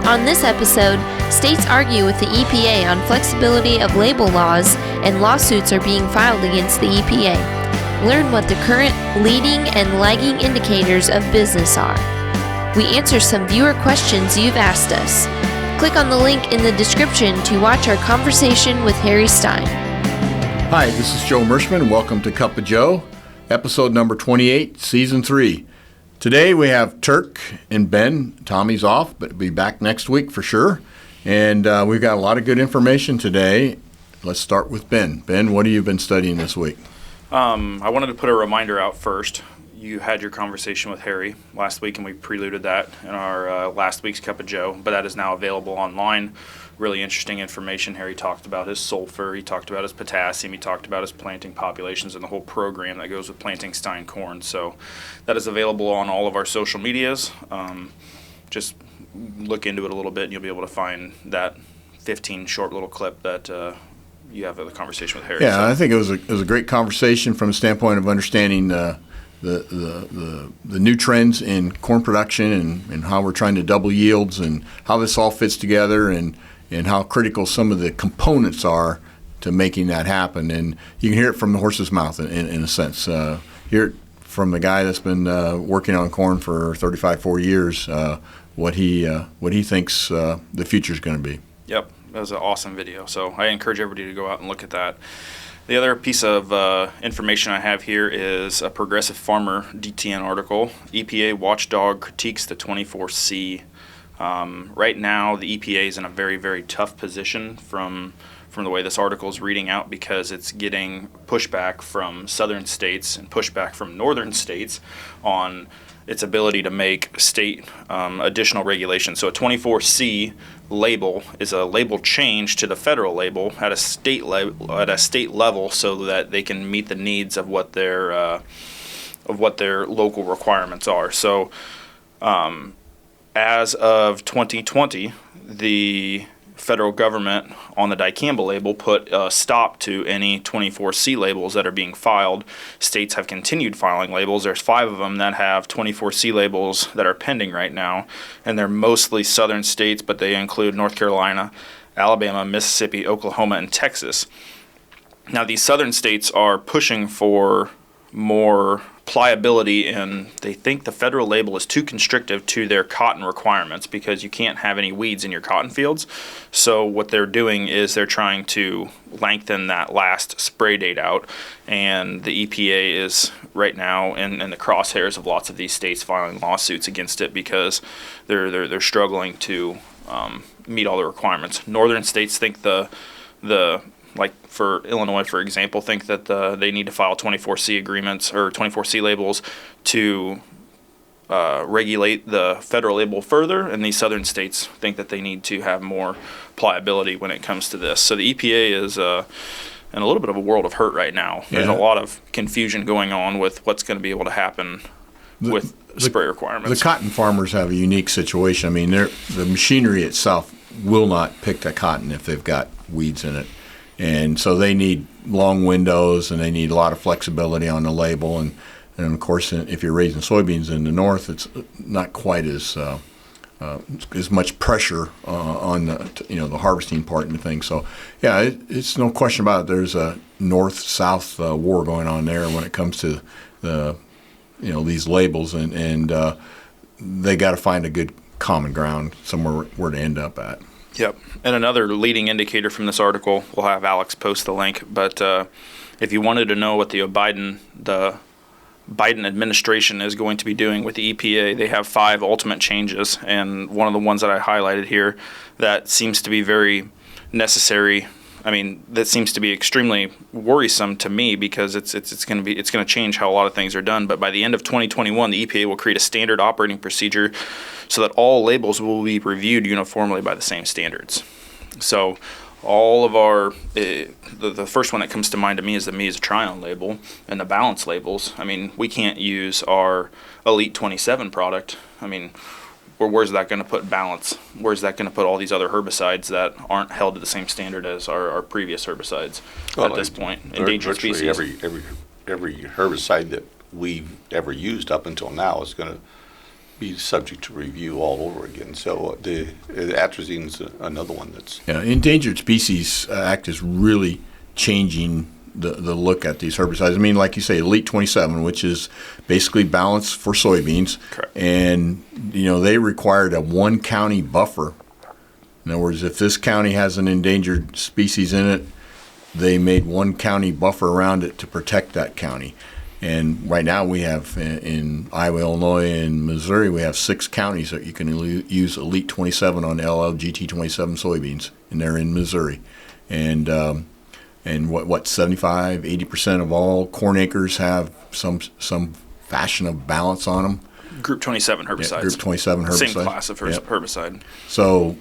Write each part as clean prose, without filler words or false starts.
On this episode, states argue with the EPA on flexibility of label laws, and lawsuits are being filed against the EPA. Learn what the current leading and lagging indicators of business are. We answer some viewer questions you've asked us. Click on the link in the description to watch our conversation with Harry Stine. Hi, this is Joe Mershman. Welcome to Cup of Joe, episode number 28, season 3. Today we have Turk and Ben. Tommy's off, but he'll be back next week for sure. And we've got a lot of good information today. Let's start with Ben. Ben, what have you been studying this week? I wanted to put a reminder out first. You had your conversation with Harry last week, and we preluded that in our last week's Cup of Joe, but that is now available online. Really interesting information. Harry talked about his sulfur, he talked about his potassium, he talked about his planting populations and the whole program that goes with planting Stine corn. So that is available on all of our social medias. Just look into it a little bit, and you'll be able to find that 15 short little clip that you have the conversation with Harry. Yeah, so I think it was a great conversation from the standpoint of understanding the new trends in corn production and how we're trying to double yields and how this all fits together and how critical some of the components are to making that happen. And you can hear it from the horse's mouth in a sense. Hear it from the guy that's been working on corn for 40 years, what he thinks the future is going to be. Yep, that was an awesome video. So I encourage everybody to go out and look at that. The other piece of information I have here is a Progressive Farmer DTN article, EPA Watchdog Critiques the 24C. Right now, the EPA is in a very, very tough position from the way this article is reading out, because it's getting pushback from southern states and pushback from northern states on its ability to make state additional regulations. So a 24C label is a label change to the federal label at a state level, so that they can meet the needs of what their local requirements are. So as of 2020, the federal government on the Dicamba label put a stop to any 24C labels that are being filed. States have continued filing labels. There's 5 of them that have 24C labels that are pending right now, and they're mostly southern states, but they include North Carolina, Alabama, Mississippi, Oklahoma, and Texas. Now, these southern states are pushing for more pliability, and they think the federal label is too constrictive to their cotton requirements because you can't have any weeds in your cotton fields. So what they're doing is they're trying to lengthen that last spray date out, and the EPA is right now in the crosshairs of lots of these states filing lawsuits against it because they're struggling to meet all the requirements. Northern states think like for Illinois, for example, think that they need to file 24C agreements or 24C labels to regulate the federal label further, and these southern states think that they need to have more pliability when it comes to this. So the EPA is in a little bit of a world of hurt right now. There's a lot of confusion going on with what's going to be able to happen with spray requirements. The cotton farmers have a unique situation. I mean, the machinery itself will not pick the cotton if they've got weeds in it. And so they need long windows, and they need a lot of flexibility on the label. And of course, if you're raising soybeans in the north, it's not quite as much pressure on the harvesting part and the thing. So, yeah, it's no question about it. There's a north-south war going on there when it comes to these labels, and they got to find a good common ground somewhere where to end up at. Yep. And another leading indicator from this article, we'll have Alex post the link, but if you wanted to know what the Biden administration is going to be doing with the EPA, they have 5 ultimate changes, and one of the ones that I highlighted here that seems to be very necessary. I mean, that seems to be extremely worrisome to me because it's going to change how a lot of things are done. But by the end of 2021, the EPA will create a standard operating procedure so that all labels will be reviewed uniformly by the same standards. So all of our the first one that comes to mind to me is the Mies Tryon label and the balance labels. I mean, we can't use our Elite 27 product. I mean, where's that going to put balance? Where's that going to put all these other herbicides that aren't held to the same standard as our previous herbicides at this point? Endangered species. Every herbicide that we've ever used up until now is going to be subject to review all over again. So the atrazine's another one that's... Yeah, Endangered Species Act is really changing the look at these herbicides. I mean, like you say, Elite 27, which is basically balanced for soybeans. Correct. And, they required a one-county buffer. In other words, if this county has an endangered species in it, they made one county buffer around it to protect that county. And right now we have in Iowa, Illinois, and Missouri, we have 6 counties that you can use Elite 27 on LLGT 27 soybeans, and they're in Missouri. And what 75-80% of all corn acres have some fashion of balance on them. Group 27 herbicides. Yeah, Group 27 herbicide. Same class of herbicide. So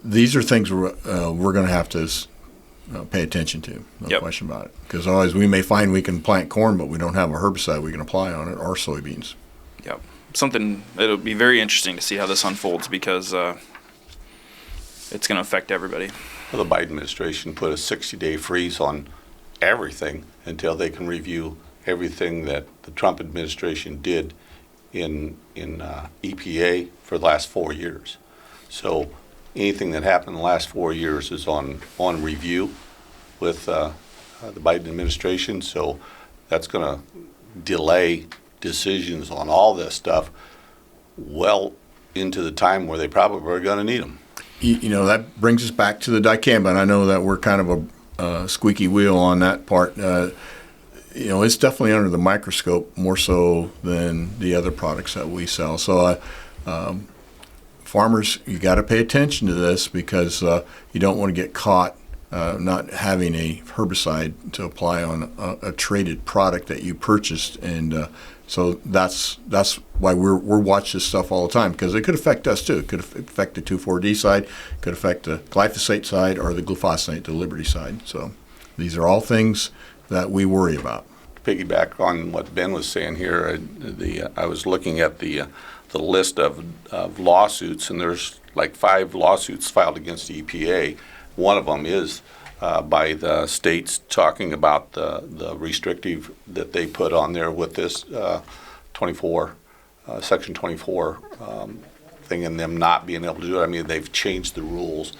these are things we're going to have to pay attention to, no question about it. Because otherwise we may find we can plant corn, but we don't have a herbicide we can apply on it, or soybeans. Yep. It'll be very interesting to see how this unfolds, because it's going to affect everybody. Well, the Biden administration put a 60-day freeze on everything until they can review everything that the Trump administration did in EPA for the last 4 years. So anything that happened in the last 4 years is on review with the Biden administration. So that's going to delay decisions on all this stuff well into the time where they probably are going to need them. That brings us back to the dicamba, and I know that we're kind of a squeaky wheel on that part. It's definitely under the microscope more so than the other products that we sell. So farmers, you got to pay attention to this, because you don't want to get caught not having a herbicide to apply on a traded product that you purchased, and so that's why we're watching this stuff all the time, because it could affect us too. It could affect the 2,4-D side, could affect the glyphosate side, or the glufosinate, the Liberty side. So these are all things that we worry about. To piggyback on what Ben was saying here, I was looking at the list of lawsuits, and there's like 5 lawsuits filed against the EPA. One of them is by the states talking about the restrictive that they put on there with this 24, Section 24 thing, and them not being able to do it. I mean, they've changed the rules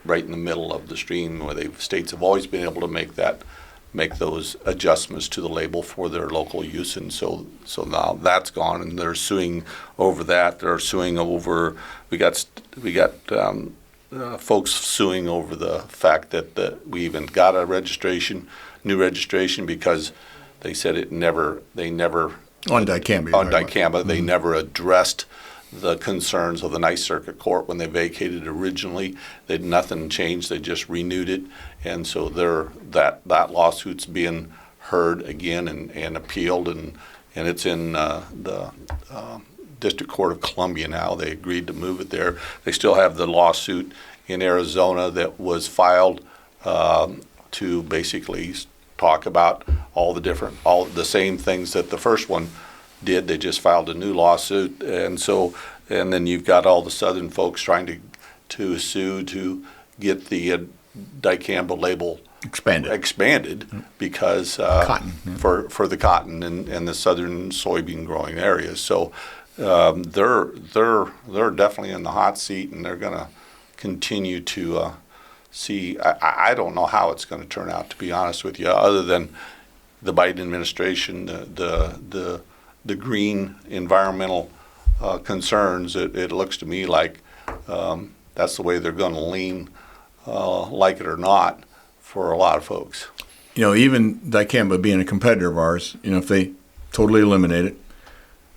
right in the middle of the stream, where states have always been able to make those adjustments to the label for their local use, and so now that's gone, and they're suing over that. They're suing over. We got folks suing over the fact that we even got a new registration, because they said they never on dicamba. Mm-hmm. They never addressed the concerns of the Ninth Circuit Court when they vacated originally. Nothing changed. They just renewed it, and so that lawsuit's being heard again and appealed, and it's in the District Court of Columbia now. They agreed to move it there. They still have the lawsuit in Arizona that was filed to basically talk about all the same things that the first one did. They just filed a new lawsuit, and then you've got all the southern folks trying to sue to get the dicamba label expanded because cotton, for the cotton and the southern soybean growing areas. So they're definitely in the hot seat, and they're going to continue to see. I don't know how it's going to turn out, to be honest with you, other than the Biden administration, the green environmental concerns. It looks to me like that's the way they're going to lean, like it or not, for a lot of folks. Even dicamba being a competitor of ours, if they totally eliminate it,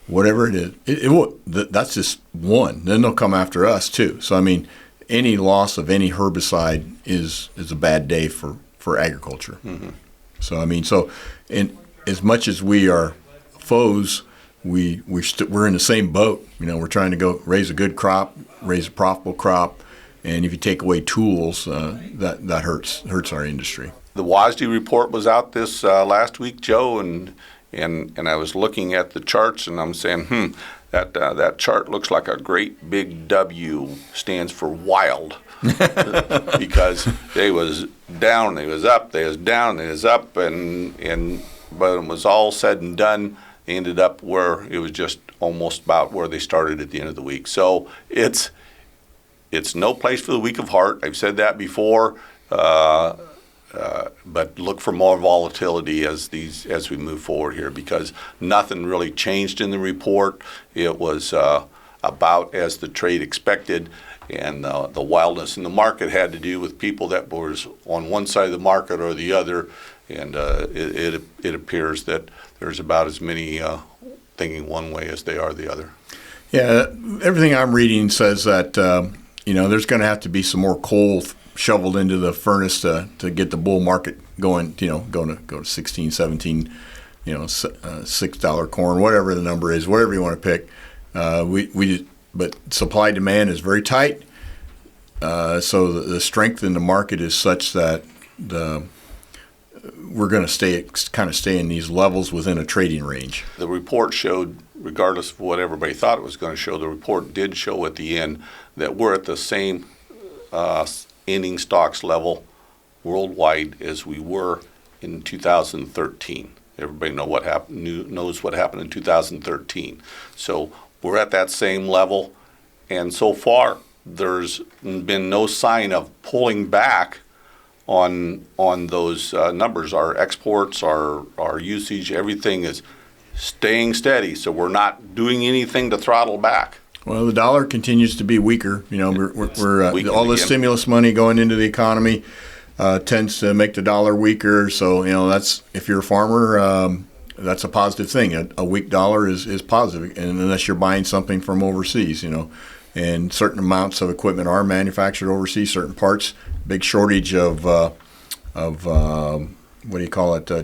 whatever it is, it will. That's just one. Then they'll come after us too. So I mean, any loss of any herbicide is a bad day for agriculture. Mm-hmm. So I mean, as much as we are foes, we're in the same boat. We're trying to go raise a good crop, raise a profitable crop, and if you take away tools, that hurts our industry. The WASDE report was out this last week, Joe, and I was looking at the charts, and I'm saying, that chart looks like a great big W, stands for wild, because they was down, they was up, they was down, they was up, but it was all said and done. ended up where it was just almost about where they started at the end of the week. So it's no place for the weak of heart. I've said that before, but look for more volatility as we move forward here, because nothing really changed in the report. It was about as the trade expected, and the wildness in the market had to do with people that was on one side of the market or the other, and it appears that there's about as many thinking one way as they are the other. Yeah, everything I'm reading says that there's going to have to be some more coal shoveled into the furnace to get the bull market going. Go to 16, 17, $6 corn, whatever the number is, whatever you want to pick. But supply demand is very tight, so the strength in the market is such that we're going to stay in these levels within a trading range. The report showed, regardless of what everybody thought it was going to show, the report did show at the end that we're at the same ending stocks level worldwide as we were in 2013. Everybody knows what happened in 2013. So we're at that same level, and so far there's been no sign of pulling back on those numbers. Our exports, our usage, everything is staying steady. So we're not doing anything to throttle back. Well, the dollar continues to be weaker. We're all the stimulus money going into the economy tends to make the dollar weaker. So that's, if you're a farmer, that's a positive thing. A weak dollar is positive, and unless you're buying something from overseas, and certain amounts of equipment are manufactured overseas, certain parts. Big shortage of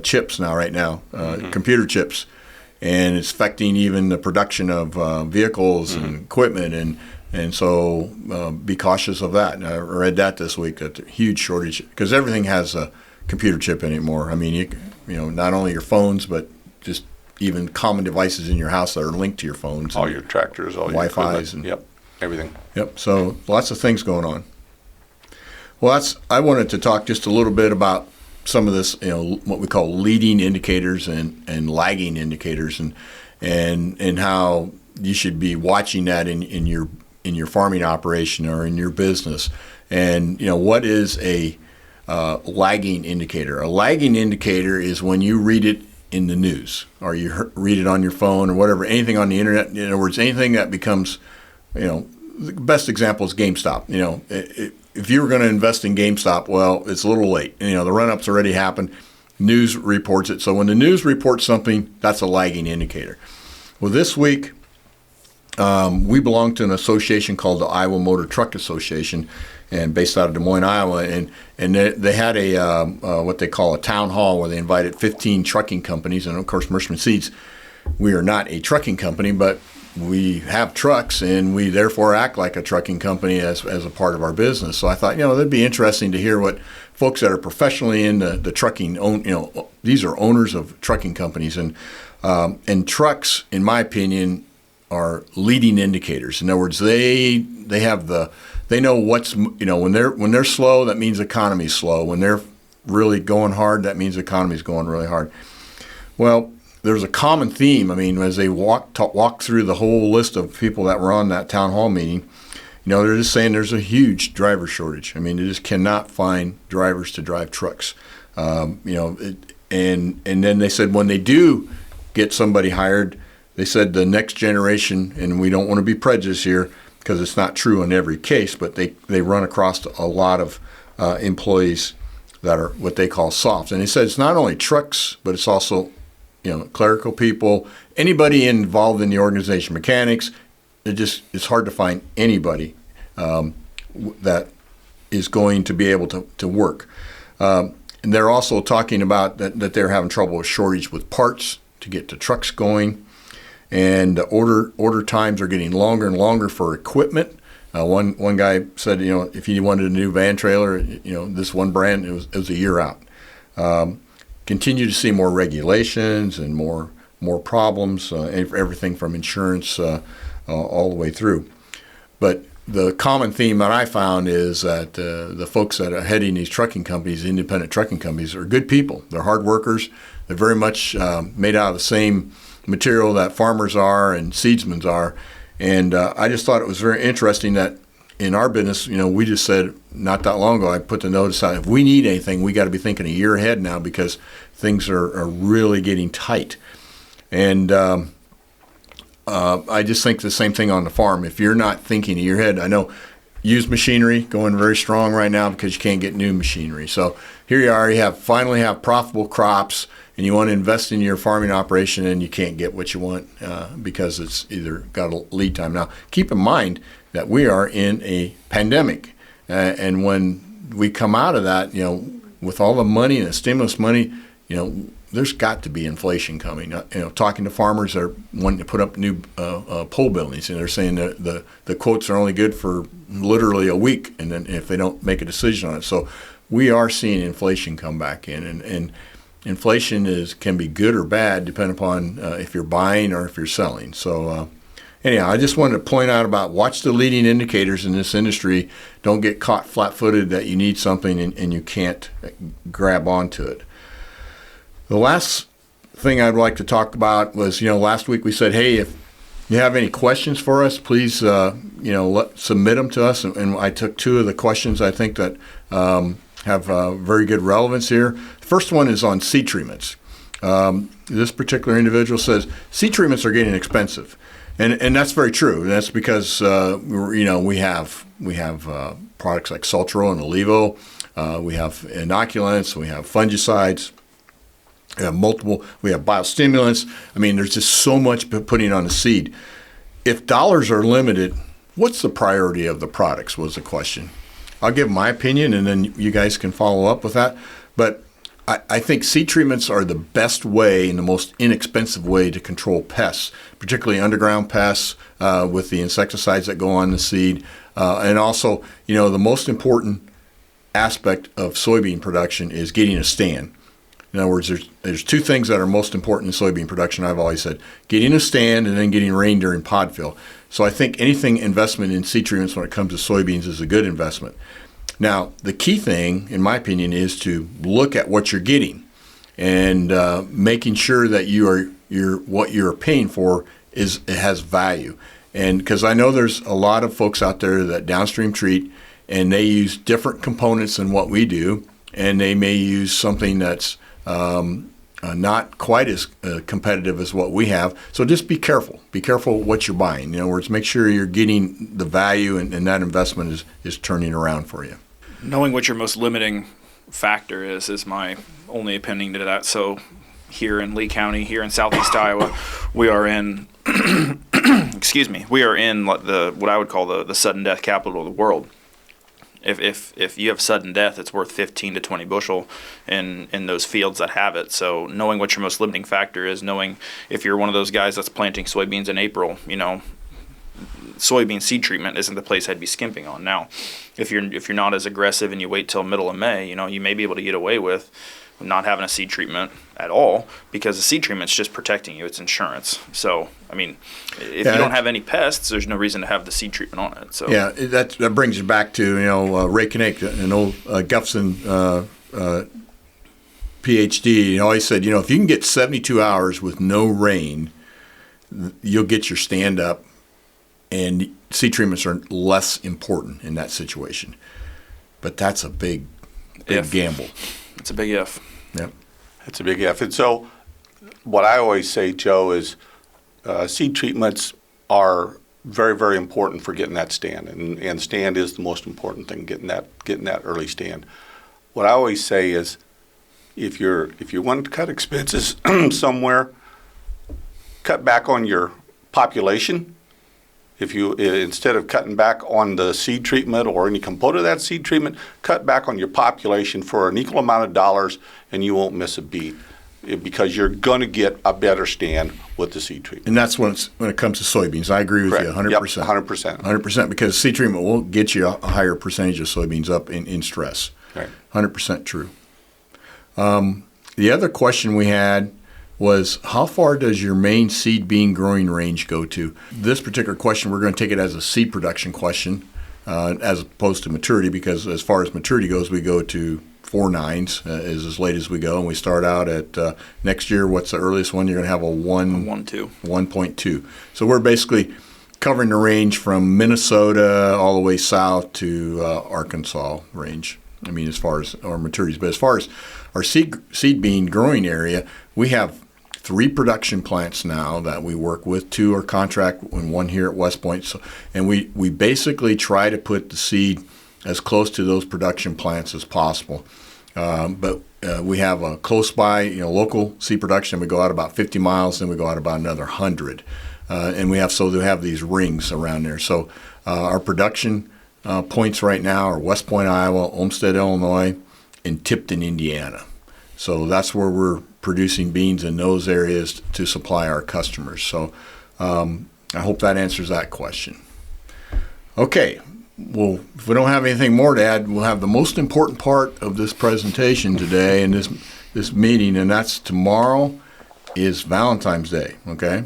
chips right now, computer chips, and it's affecting even the production of vehicles and equipment, and so be cautious of that. And I read that this week, that huge shortage, because everything has a computer chip anymore. I mean, not only your phones, but just even common devices in your house that are linked to your phones. All your tractors, all your Wi-Fi's. Yep, everything. Yep, so lots of things going on. Well, I wanted to talk just a little bit about some of this, what we call leading indicators and lagging indicators, and how you should be watching that in your farming operation or in your business. And what is a lagging indicator? A lagging indicator is when you read it in the news, or you read it on your phone, or whatever, anything on the internet. In other words, anything that becomes, the best example is GameStop. If you were going to invest in GameStop, well, it's a little late. The run-up's already happened. News reports it. So when the news reports something, that's a lagging indicator. Well, this week, we belong to an association called the Iowa Motor Truck Association, and based out of Des Moines, Iowa, and they had a what they call a town hall where they invited 15 trucking companies, and of course, Mershman Seeds, we are not a trucking company, but we have trucks, and we therefore act like a trucking company as a part of our business. So I thought, that'd be interesting to hear what folks that are professionally in the trucking these are owners of trucking companies, and trucks, in my opinion, are leading indicators. In other words, they know what's, when they're slow, that means the economy's slow. When they're really going hard, that means the economy's going really hard. Well, there's a common theme. I mean, as they walk through the whole list of people that were on that town hall meeting, they're just saying there's a huge driver shortage. I mean, they just cannot find drivers to drive trucks. And then they said when they do get somebody hired, they said the next generation, and we don't want to be prejudiced here because it's not true in every case, but they run across a lot of employees that are what they call soft. And they said it's not only trucks, but it's also clerical people, anybody involved in the organization, mechanics. It's hard to find anybody that is going to be able to work. And they're also talking about that they're having trouble with shortage with parts to get the trucks going. And order times are getting longer and longer for equipment. One guy said, if you wanted a new van trailer, this one brand, it was a year out. Continue to see more regulations and more problems, everything from insurance all the way through. But the common theme that I found is that the folks that are heading these trucking companies, independent trucking companies, are good people. They're hard workers. They're very much made out of the same material that farmers are and seedsmen are. And I just thought it was very interesting that in our business, we just said not that long ago, I put the notice out, if we need anything, we got to be thinking a year ahead now because things are really getting tight. And I just think the same thing on the farm. If you're not thinking a year ahead, I know used machinery going very strong right now because you can't get new machinery. So here you are, you finally have profitable crops, and you want to invest in your farming operation, and you can't get what you want because it's either got a lead time. Now, keep in mind that we are in a pandemic, and when we come out of that, with all the money and the stimulus money, there's got to be inflation coming. Talking to farmers that are wanting to put up new pole buildings, and they're saying that the quotes are only good for literally a week, and then if they don't make a decision on it. So we are seeing inflation come back in, and inflation can be good or bad depending upon if you're buying or if you're selling. So anyhow, I just wanted to point out about watch the leading indicators in this industry. Don't get caught flat-footed that you need something and you can't grab onto it. The last thing I'd like to talk about was, last week we said, hey, if you have any questions for us, please, submit them to us. And I took two of the questions I think that have very good relevance here. The first one is on seed treatments. This particular individual says seed treatments are getting expensive, and that's very true. That's because we have products like Sultro and Olivo, we have inoculants, we have fungicides. We have biostimulants. I mean, there's just so much putting on a seed. If dollars are limited, what's the priority of the products was the question. I'll give my opinion, and then you guys can follow up with that. But I think seed treatments are the best way and the most inexpensive way to control pests, particularly underground pests with the insecticides that go on the seed. And also, the most important aspect of soybean production is getting a stand. In other words, there's two things that are most important in soybean production, I've always said. Getting a stand and then getting rain during pod fill. So I think anything investment in seed treatments when it comes to soybeans is a good investment. Now, the key thing, in my opinion, is to look at what you're getting and making sure that what you're paying for it has value. And because I know there's a lot of folks out there that downstream treat, and they use different components than what we do, and they may use something that's not quite as competitive as what we have. So just be careful. Be careful what you're buying. In other words, make sure you're getting the value and that investment is turning around for you. Knowing what your most limiting factor is my only opinion to that. So here in Lee County, here in southeast Iowa, we are in we are in what I would call the sudden death capital of the world. If you have sudden death, it's worth 15 to 20 bushel in those fields that have it. So knowing what your most limiting factor is, knowing if you're one of those guys that's planting soybeans in April, soybean seed treatment isn't the place I'd be skimping on. Now, if you're not as aggressive and you wait till middle of May, you may be able to get away with not having a seed treatment at all because the seed treatment's just protecting you. It's insurance. So, if you don't have any pests, there's no reason to have the seed treatment on it. So yeah, that brings you back to Ray Kinnick, an old Gufson PhD. He said, if you can get 72 hours with no rain, you'll get your stand up, and seed treatments are less important in that situation. But that's a big gamble. It's a big if. Yep. It's a big if. And so what I always say, Joe, is seed treatments are very, very important for getting that stand. And stand is the most important thing, getting that early stand. What I always say is if you want to cut expenses somewhere, cut back on your population. If you, instead of cutting back on the seed treatment or any component of that seed treatment, cut back on your population for an equal amount of dollars, and you won't miss a beat because you're going to get a better stand with the seed treatment. And that's when it comes to soybeans. I agree with Correct. you 100%. Yep, 100%. 100% because seed treatment will get you a higher percentage of soybeans up in stress. Right. 100% true. The other question we had was how far does your main seed bean growing range go to? This particular question, we're going to take it as a seed production question as opposed to maturity, because as far as maturity goes, we go to 4 nines is as late as we go, and we start out at next year. What's the earliest one? You're going to have a 1.2. So we're basically covering the range from Minnesota all the way south to Arkansas range. I mean, as far as our maturities, but as far as our seed bean growing area, we have 3 production plants now that we work with. 2 are contract and 1 here at West Point. So, and we basically try to put the seed as close to those production plants as possible. But we have a close by, local seed production. We go out about 50 miles, then we go out about another 100. And we have these rings around there. So our production points right now are West Point, Iowa, Olmsted, Illinois, and Tipton, Indiana. So that's where we're producing beans in those areas to supply our customers. So I hope that answers that question. Okay, well, if we don't have anything more to add, we'll have the most important part of this presentation today and this meeting, and that's tomorrow is Valentine's Day, okay?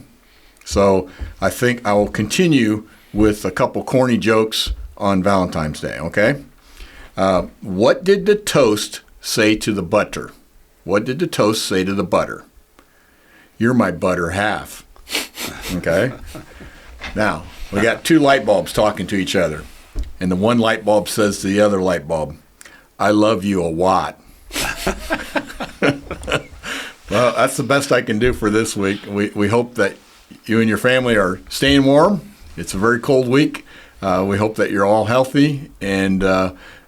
So I think I will continue with a couple corny jokes on Valentine's Day, okay? What did the toast say to the butter? What did the toast say to the butter? You're my butter half. Okay? Now, we got 2 light bulbs talking to each other. And the one light bulb says to the other light bulb, I love you a watt. Well, that's the best I can do for this week. We hope that you and your family are staying warm. It's a very cold week. We hope that you're all healthy, and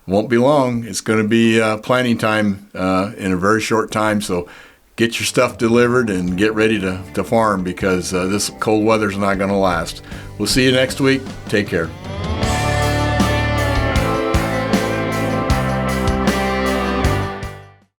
won't be long. It's going to be planting time in a very short time, so get your stuff delivered and get ready to farm because this cold weather's not going to last. We'll see you next week. Take care.